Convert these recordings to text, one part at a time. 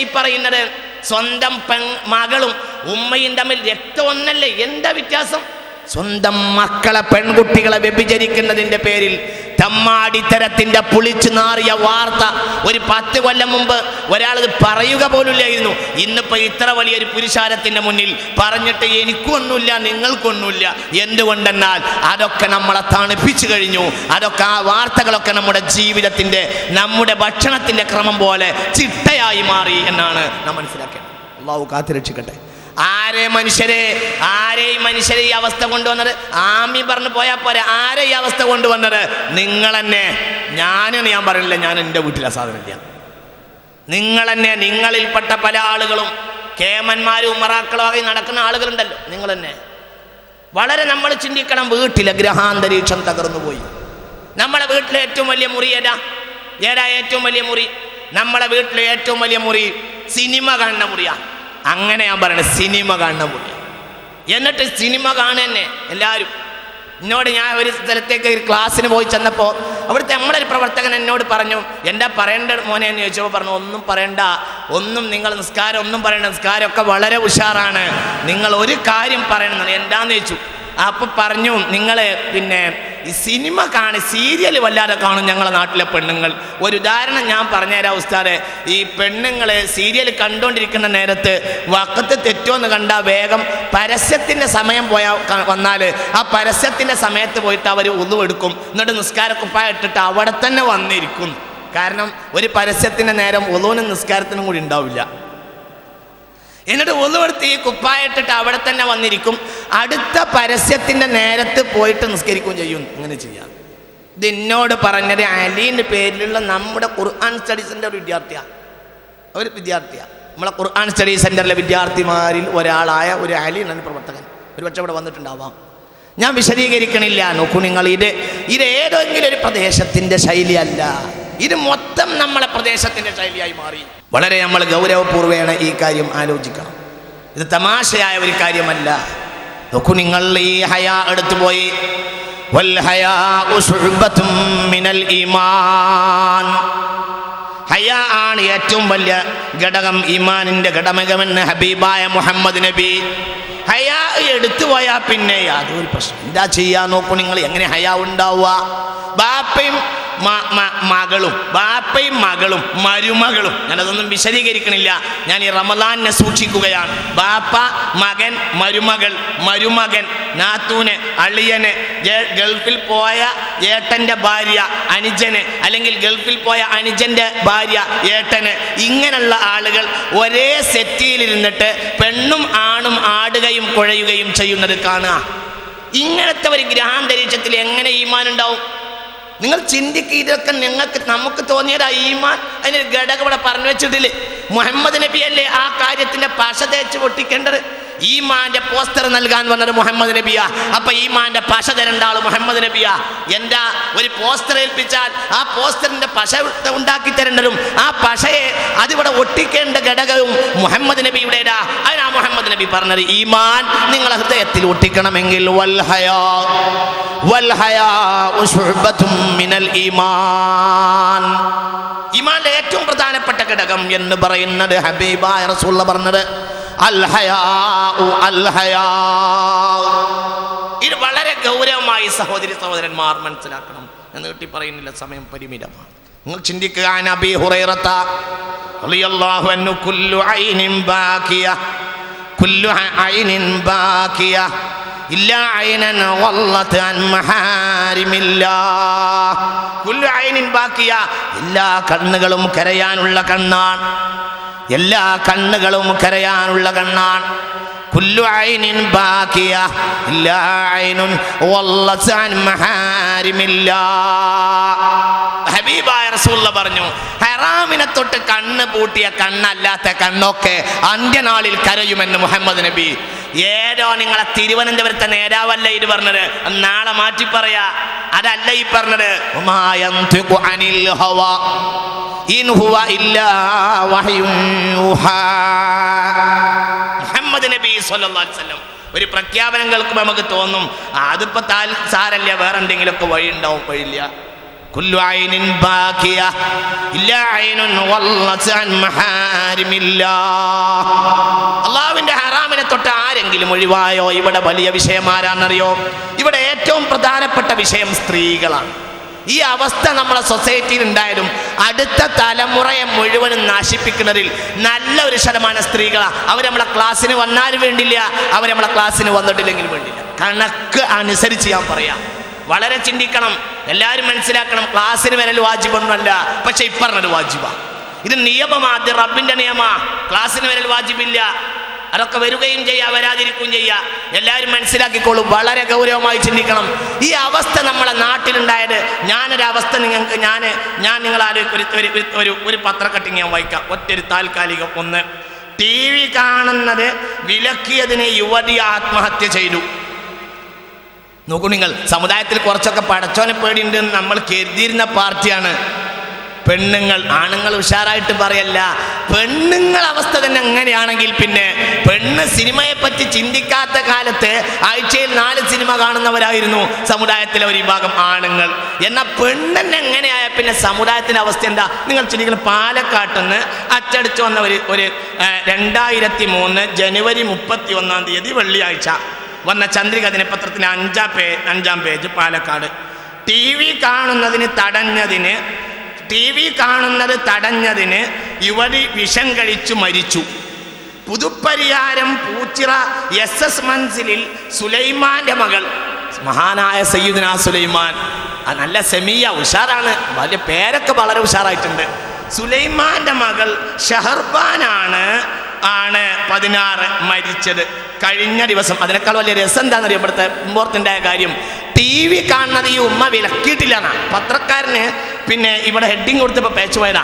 ഈ പറയുന്നത്? സ്വന്തം മകളും ഉമ്മയും തമ്മിൽ രക്തം ഒന്നല്ലേ? എന്താ വ്യത്യാസം? സ്വന്തം മക്കളെ, പെൺകുട്ടികളെ വ്യഭിചരിക്കുന്നതിൻ്റെ പേരിൽ തമ്മാടിത്തരത്തിൻ്റെ പുളിച്ചു നാറിയ വാർത്ത ഒരു 10 കൊല്ലം മുമ്പ് ഒരാൾ പറയുക പോലുമില്ലായിരുന്നു. ഇന്നിപ്പോൾ ഇത്ര വലിയൊരു പുരുഷാരത്തിൻ്റെ മുന്നിൽ പറഞ്ഞിട്ട് എനിക്കൊന്നുമില്ല, നിങ്ങൾക്കൊന്നുമില്ല. എന്തുകൊണ്ടെന്നാൽ അതൊക്കെ നമ്മളെ തണുപ്പിച്ചു കഴിഞ്ഞു. അതൊക്കെ, ആ വാർത്തകളൊക്കെ നമ്മുടെ ജീവിതത്തിൻ്റെ, നമ്മുടെ ഭക്ഷണത്തിൻ്റെ ക്രമം പോലെ ചിട്ടയായി മാറി എന്നാണ് നാം മനസ്സിലാക്കേണ്ടത്. അള്ളാഹു കാത്തുരക്ഷിക്കട്ടെ. ആരെയും മനുഷ്യരെ ഈ അവസ്ഥ കൊണ്ടുവന്നത്? ആമി പറഞ്ഞു പോയാൽ പോരെ. ആരെ ഈ അവസ്ഥ കൊണ്ടുവന്നത്? നിങ്ങൾ തന്നെ. ഞാൻ പറയില്ല, ഞാൻ എൻ്റെ വീട്ടിലെ സാധനമില്ല. നിങ്ങൾ തന്നെ. നിങ്ങളിൽപ്പെട്ട പല ആളുകളും, കേമന്മാരും ഉമറാക്കളും ആയി നടക്കുന്ന ആളുകളുണ്ടല്ലോ, നിങ്ങൾ തന്നെ. വളരെ നമ്മൾ ചിന്തിക്കണം. വീട്ടിലെ ഗ്രഹാന്തരീക്ഷം തകർന്നു പോയി. നമ്മളെ വീട്ടിലെ ഏറ്റവും വലിയ മുറി ഏതാ? ഏറ്റവും വലിയ മുറി? നമ്മളെ വീട്ടിലെ ഏറ്റവും വലിയ മുറി സിനിമ കാണുന്ന മുറിയാണ്. അങ്ങനെ ഞാൻ പറയണത്, സിനിമ കാണുന്ന മുറി. എന്നിട്ട് സിനിമ കാണുന്നെ എല്ലാവരും. എന്നോട്, ഞാൻ ഒരു സ്ഥലത്തേക്ക് ഒരു ക്ലാസ്സിന് പോയി ചെന്നപ്പോൾ അവിടുത്തെ നമ്മളൊരു പ്രവർത്തകൻ എന്നോട് പറഞ്ഞു, എന്താ പറയേണ്ട മോനെ എന്ന് ചോദിച്ചപ്പോൾ പറഞ്ഞു, ഒന്നും പറയണ്ട, ഒന്നും നിങ്ങൾ നിസ്കാരം ഒന്നും പറയണ്ട, നിസ്കാരമൊക്കെ വളരെ ഉഷാറാണ്, നിങ്ങൾ ഒരു കാര്യം പറയണം. എന്താന്ന് ചോദിച്ചു. അപ്പോൾ പറഞ്ഞു, നിങ്ങൾ പിന്നെ ഈ സിനിമ സീരിയൽ വല്ലാതെ കാണും ഞങ്ങളെ നാട്ടിലെ പെണ്ണുങ്ങൾ. ഒരു ഉദാഹരണം ഞാൻ പറഞ്ഞുതരാം ഉസ്താദെ. ഈ പെണ്ണുങ്ങൾ സീരിയൽ കണ്ടുകൊണ്ടിരിക്കുന്ന നേരത്ത് വക്കത്ത് തെറ്റുമെന്ന് കണ്ടാൽ വേഗം പരസ്യത്തിൻ്റെ സമയം വന്നാൽ ആ പരസ്യത്തിൻ്റെ സമയത്ത് പോയിട്ട് അവർ ഉളു എടുക്കും. എന്നിട്ട് നിസ്കാരക്കുപ്പായ ഇട്ടിട്ട് അവിടെ തന്നെ വന്നിരിക്കും. കാരണം ഒരു പരസ്യത്തിൻ്റെ നേരം ഉളുവിനും നിസ്കാരത്തിനും കൂടി ഉണ്ടാവില്ല. എന്നിട്ട് ഒന്നുകൊടുത്ത് ഈ കുപ്പായിട്ടിട്ട് അവിടെ തന്നെ വന്നിരിക്കും. അടുത്ത പരസ്യത്തിൻ്റെ നേരത്ത് പോയിട്ട് നിസ്കരിക്കുകയും ചെയ്യും. ഇങ്ങനെ ചെയ്യാം. ഇത് എന്നോട് പറഞ്ഞത് അലീൻ്റെ പേരിലുള്ള നമ്മുടെ ഖുർആൻ സ്റ്റഡീസിൻ്റെ ഒരു വിദ്യാർത്ഥിയാണ്. നമ്മളെ ഖുർആൻ സ്റ്റഡി സെൻ്ററിലെ വിദ്യാർത്ഥിമാരിൽ ഒരാളായ ഒരു അലി എന്ന പ്രവർത്തകൻ ഒരുപക്ഷെ ഇവിടെ വന്നിട്ടുണ്ടാവാം. ഞാൻ വിശദീകരിക്കണില്ല. നോക്കൂ നിങ്ങൾ, ഇത് ഏതെങ്കിലും ഒരു പ്രദേശത്തിൻ്റെ ശൈലിയല്ല. ഇത് മൊത്തം നമ്മളെ പ്രദേശത്തിൻ്റെ ശൈലിയായി മാറി. വളരെ നമ്മൾ ഗൗരവപൂർവ്വേന ഈ കാര്യം ആലോചിക്കണം. ഇത് തമാശയായ ഒരു കാര്യമല്ല. നോക്കൂ നിങ്ങൾ, ഈ ഹയാ എടുത്തു പോയി. വൽ ഹയാഉ ശുഅബത്തും മിനൽ ഈമാൻ. ഹയാ ആണ് ഏറ്റവും വലിയ ഘടകം, ഈമാനിൻ്റെ ഘടകമെന്ന് ഹബീബായ മുഹമ്മദ് നബി. ഹയാ എടുത്തു പോയാൽ പിന്നെ യാതൊരു പ്രശ്നം. എന്താ ചെയ്യാൻ? നോക്കൂ നിങ്ങൾ, എങ്ങനെ ഹയാ ഉണ്ടാവുക? ബാപ്പയും മകളും മരുമകളും. ഞാനതൊന്നും വിശദീകരിക്കണില്ല. ഞാൻ ഈ റമദാനിനെ സൂക്ഷിക്കുകയാണ്. ബാപ്പ, മകൻ, മരുമകൻ, നാത്തൂന്, അളിയന്, ഗൾഫിൽ പോയ ഏട്ടൻ്റെ ഭാര്യ അനുജന്, അല്ലെങ്കിൽ ഗൾഫിൽ പോയ അനുജൻ്റെ ഭാര്യ ഏട്ടന്, ഇങ്ങനെയുള്ള ആളുകൾ ഒരേ സെറ്റിയിലിരുന്നിട്ട് പെണ്ണും ആണും ആടുകയും കുഴയുകയും ചെയ്യുന്നത് കാണുക. ഇങ്ങനത്തെ ഒരു ഗ്രഹാന്തരീക്ഷത്തിൽ എങ്ങനെ ഈമാൻ ഉണ്ടാവും? നിങ്ങൾ ചിന്തിക്കുക. ഇതൊക്കെ നമുക്ക് തോന്നിയതാ ഈമാൻ. അതിനൊരു ഘടകം ഇവിടെ പറഞ്ഞു വെച്ചിട്ടില്ലേ? മുഹമ്മദ് നബിയല്ലേ ആ കാര്യത്തിൻ്റെ പശ തേച്ച് പൊട്ടിക്കേണ്ടത്? ഈമാന്റെ പോസ്റ്റർ നൽകാൻ വന്നത് മുഹമ്മദ് നബിയാ. അപ്പൊ ഈമാന്റെ പശ തരേണ്ട ആള് മുഹമ്മദ് നബിയാ. എന്താ, ഒരു പോസ്റ്റർ ഏൽപ്പിച്ചാൽ ആ പോസ്റ്ററിന്റെ പശ ഉണ്ടാക്കി തരേണ്ടതും ആ പശയെ അതിവിടെ ഒട്ടിക്കേണ്ട ഘടകവും മുഹമ്മദ് നബിയുടേതാ. അതിനാ മുഹമ്മദ് നബി പറഞ്ഞത്, ഈമാൻ നിങ്ങളെ ഹൃദയത്തിൽ ഒട്ടിക്കണമെങ്കിൽ വൽ ഹയാഉ ശുഅബത്തും മിനൽ ഈമാൻ. ഈമാന്റെ ഏറ്റവും പ്രധാനപ്പെട്ട ഘടകം എന്ന് പറയുന്നത് ഹബീബായ റസൂലുള്ളാഹി പറഞ്ഞത് അൽ ഹയാഉ. ഇത് വളരെ ഗൗരവമായി സഹോദരന്മാർ മനസ്സിലാക്കണം. എന്ന് കിട്ടി പറയുന്നില്ല, സമയം പരിമിതമാണ്. നിങ്ങൾ ചിന്തിക്കുക. നബി ഹുറൈറത റളിയല്ലാഹു അൻഹു കുല്ലു ഐനിൻ ബാകിയ ഇല്ലാ ഐനൻ വല്ലത അൻ മഹാരിമില്ലാഹ്. കുല്ലു ഐനിൻ ബാകിയ, എല്ലാ കണ്ണുകളും കരയാനുള്ള കണ്ണാണ്. എല്ലാ കണ്ണുകളും കരയാനുള്ള കണ്ണാണ്. കുല്ലു ഐനിൻ ബാകിയ ഇല്ലാ ഐനുൻ വല്ലത അൻ മഹാരിമില്ലാഹ്. ഹബീബായ റസൂലുള്ളാഹി പറഞ്ഞു, ഹറാമിനെ തൊട്ട് കണ്ണ് പൂട്ടിയ കണ്ണല്ലാത്ത കണ്ണൊക്കെ അന്ത്യനാളിൽ കരയുമെന്ന് മുഹമ്മദ് നബി. ഏതോ നിങ്ങളെ തിരുവനന്തപുരത്തെ നേതാവല്ല ഇത് പറഞ്ഞത്, നാളെ മാറ്റി പറയാ. അതല്ല ഈ പറഞ്ഞത്. മുഹമ്മദ് നബി സ്വല്ലല്ലാഹു അലൈഹി വസല്ലം ഒരു പ്രഖ്യാപനം കേൾക്കുമ്പോൾ നമുക്ക് തോന്നും അതിപ്പോ സാരല്ല, വേറെ എന്തെങ്കിലുമൊക്കെ വഴി ഉണ്ടാവും. വഴിയില്ല. കുല്ലു ഐനിൻ ബാഖിയ ഇല്ലാ ഐനുൻ വല്ലത് അൻ മഹാരിമില്ലാഹ്. അല്ലാഹുവിന്റെ ഹറാമിനെ തൊട്ട് ആരെങ്കിലും ഒഴിവായോ? ഇവിടെ വലിയ വിഷയം ആരാന്നറിയോ? ഇവിടെ ഏറ്റവും പ്രധാനപ്പെട്ട വിഷയം സ്ത്രീകളാണ്. ഈ അവസ്ഥ നമ്മളെ സൊസൈറ്റിയിൽ ഉണ്ടായാലും അടുത്ത തലമുറയെ മുഴുവനും നശിപ്പിക്കുന്നതിൽ നല്ല ഒരു ശതമാനം സ്ത്രീകളാണ്. അവർ നമ്മളെ ക്ലാസ്സിന് വന്നാലും വേണ്ടില്ല, അവർ നമ്മളെ ക്ലാസ്സിന് വന്നിട്ടില്ലെങ്കിലും വേണ്ടില്ല. കണക്ക് അനുസരിച്ച് ഞാൻ പറയാം. വളരെ ചിന്തിക്കണം, എല്ലാവരും മനസ്സിലാക്കണം. ക്ലാസ്സിന് വരൽ വാജിബൊന്നുമല്ല, പക്ഷെ ഇപ്പറഞ്ഞൊരു വാജിബാ. ഇത് നിയമമാദ്യം റബ്ബിന്റെ നിയമമാ. ക്ലാസ്സിന് വരൽ വാജിബില്ല, അതൊക്കെ വരികയും ചെയ്യാം, വരാതിരിക്കുകയും ചെയ്യാം. എല്ലാവരും മനസ്സിലാക്കിക്കോളും. വളരെ ഗൗരവമായി ചിന്തിക്കണം. ഈ അവസ്ഥ നമ്മളെ നാട്ടിലുണ്ടായത്, ഞാനൊരവസ്ഥ നിങ്ങൾക്ക് ഞാൻ ഒരു പത്രക്കട്ടിങ് ഞാൻ വായിക്കാം. ഒറ്റൊരു താൽക്കാലികം. ഒന്ന്, TV കാണുന്നത് വിലക്കിയതിന് യുവതി ആത്മഹത്യ ചെയ്തു. നോക്കൂ നിങ്ങൾ, സമുദായത്തിൽ കുറച്ചൊക്കെ പടച്ചോനെ പേടിയുണ്ടെന്ന് നമ്മൾ കരുതിയിരുന്ന പാർട്ടിയാണ് പെണ്ണുങ്ങൾ. ആണുങ്ങൾ ഉഷാറായിട്ട് പറയല്ല, പെണ്ണുങ്ങൾ അവസ്ഥ തന്നെ എങ്ങനെയാണെങ്കിൽ പിന്നെ പെണ്ണ് സിനിമയെ പറ്റി ചിന്തിക്കാത്ത കാലത്ത് ആഴ്ചയിൽ 4 സിനിമ കാണുന്നവരായിരുന്നു സമുദായത്തിലെ ഒരു വിഭാഗം ആണുങ്ങൾ. എന്നാൽ പെണ്ണെന്നെ എങ്ങനെയായ പിന്നെ സമുദായത്തിൻ്റെ അവസ്ഥ എന്താ? നിങ്ങൾ ചിന്തിക്കണം. പാലക്കാട്ട് നിന്ന് അച്ചടിച്ചു വന്ന ഒരു 2003 ജനുവരി 31 വെള്ളിയാഴ്ച വന്ന ചന്ദ്രിക ദിനപത്രത്തിന് 5-ാം പേജ് പാലക്കാട്. TV തടഞ്ഞതിന് യുവതി വിഷം കഴിച്ചു മരിച്ചു. പുതുപ്പരിയാരം പൂച്ചിറ SS മൻസിലിൽ സുലൈമാന്റെ മകൾ, മഹാനായ സയ്യിദുന സുലൈമാൻ, നല്ല സെമിയ, ഉഷാറാണ്, വലിയ പേരൊക്കെ വളരെ ഉഷാറായിട്ടുണ്ട്. സുലൈമാന്റെ മകൾ ഷഹർബാനാണ് 16 മരിച്ചത് കഴിഞ്ഞ ദിവസം. അതിനേക്കാൾ വലിയ രസം എന്താണെന്ന് അറിയപ്പെടുത്ത ഇമ്പോർട്ടൻ്റ് ആയ കാര്യം, TV കാണുന്നത് ഈ ഉമ്മ വിലക്കിയിട്ടില്ല. പത്രക്കാരന് പിന്നെ ഇവിടെ ഹെഡിങ് കൊടുത്തപ്പോൾ പേച്ചു പോയതാ.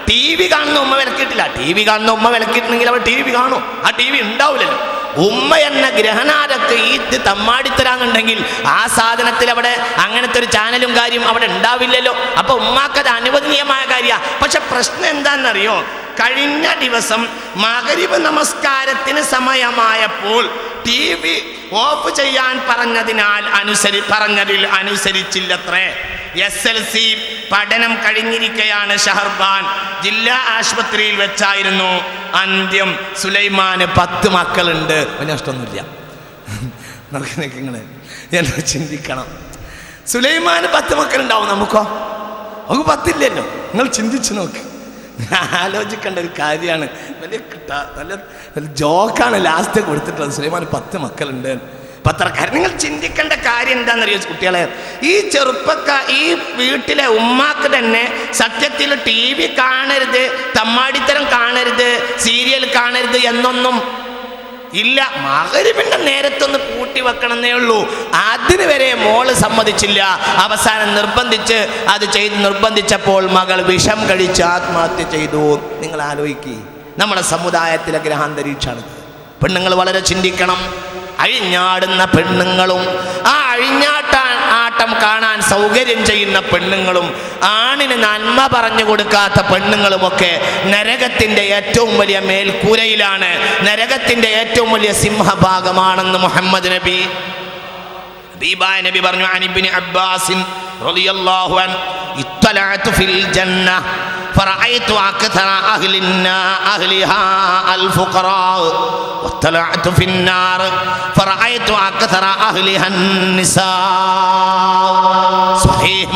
TV കാണുന്ന ഉമ്മ വിലക്കിയിട്ടില്ല. TV കാണുന്ന ഉമ്മ വിലക്കിയിട്ടുണ്ടെങ്കിൽ അവർ TV കാണും, ആ TV ഉണ്ടാവില്ലല്ലോ. ഉമ്മ എന്ന ഗ്രഹനാഥക്ക് ഈ തമ്മാടിത്തരാന്നുണ്ടെങ്കിൽ ആ സാധനത്തിൽ അവിടെ അങ്ങനത്തെ ഒരു ചാനലും കാര്യം അവിടെ ഉണ്ടാവില്ലല്ലോ. അപ്പൊ ഉമ്മാക്കത് അനുവദനീയമായ കാര്യമാണ്. പക്ഷെ പ്രശ്നം എന്താണെന്നറിയോ? കഴിഞ്ഞ ദിവസം മഗ്‌രിബ് നമസ്കാരത്തിന് സമയമായപ്പോൾ TV ഓഫ് ചെയ്യാൻ പറഞ്ഞതിൽ അനുസരിച്ചില്ലത്രേ. SLC പഠനം കഴിഞ്ഞിരിക്കുകയാണ് ഷഹർബാൻ. ജില്ലാ ആശുപത്രിയിൽ വെച്ചായിരുന്നു അന്ത്യം. സുലൈമാന് 10 മക്കളുണ്ട്. നഷ്ടമൊന്നുമില്ല. നിങ്ങൾ ചിന്തിക്കണം. സുലൈമാന് 10 മക്കളുണ്ടാവും. നമുക്കോ? നമുക്ക് 10 ഇല്ലല്ലോ. നിങ്ങൾ ചിന്തിച്ചു നോക്ക്. ആലോചിക്കേണ്ട ഒരു കാര്യമാണ്. നല്ല ജോക്കാണ് ലാസ്റ്റ് കൊടുത്തിട്ടുള്ളത്. സുലൈമാന് 10 മക്കളുണ്ട്. പത്രക്കാരൻ, നിങ്ങൾ ചിന്തിക്കേണ്ട കാര്യം എന്താണെന്നറിയോ കുട്ടികളെ? ഈ ഈ വീട്ടിലെ ഉമ്മാക്ക് തന്നെ സത്യത്തിൽ TV കാണരുത്, തമ്മാടിത്തരം കാണരുത്, സീരിയൽ കാണരുത് എന്നൊന്നും ഇല്ല. മഗ്‌രിബിന്റെ നേരത്തൊന്ന് പൂട്ടി വെക്കണമെന്നേ ഉള്ളൂ. അതിന് വരെ മോള് സമ്മതിച്ചില്ല. അവസാനം നിർബന്ധിച്ചപ്പോൾ മകൾ വിഷം കഴിച്ച് ആത്മഹത്യ ചെയ്തു. നിങ്ങൾ ആലോചിക്കുക, നമ്മുടെ സമുദായത്തിലെ ഗ്രഹാന്തരീക്ഷമാണ്. പെണ്ണുങ്ങൾ വളരെ ചിന്തിക്കണം. അഴിഞ്ഞാടുന്ന പെണ്ണുങ്ങളും ആ ആട്ടം കാണാൻ സൗകര്യം ചെയ്യുന്ന പെണ്ണുങ്ങളും ആണിന് നന്മ പറഞ്ഞു കൊടുക്കാത്ത പെണ്ണുങ്ങളുമൊക്കെ നരകത്തിന്റെ ഏറ്റവും വലിയ മേൽക്കൂരയിലാണ്, നരകത്തിന്റെ ഏറ്റവും വലിയ സിംഹഭാഗമാണെന്ന് മുഹമ്മദ് നബി പറഞ്ഞു. അനിബ്നു അബ്ബാസിൻ റളിയല്ലാഹു അൻഹു ഇത്തലഅതു ഫിൽ ജന്ന فرأيت أكثر أهلها الفقراء واطلعت في النار فرأيت أكثر أهلها النساء. صحيح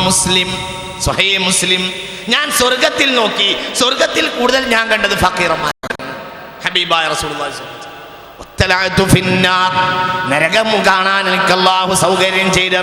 مسلم. ഞാൻ സ്വർഗ്ഗത്തിൽ നോക്കി, സ്വർഗ്ഗത്തിൽ കൂടുതൽ ഞാൻ കണ്ടത് ഫഖീറന്മാരാണ്. ഹബീബായ റസൂലുള്ളാഹി സ്വല്ലല്ലാഹു അലൈഹി വസല്ലം നരകം കാണാൻ എനിക്ക് അല്ലാഹു സൗകര്യം ചെയ്തു.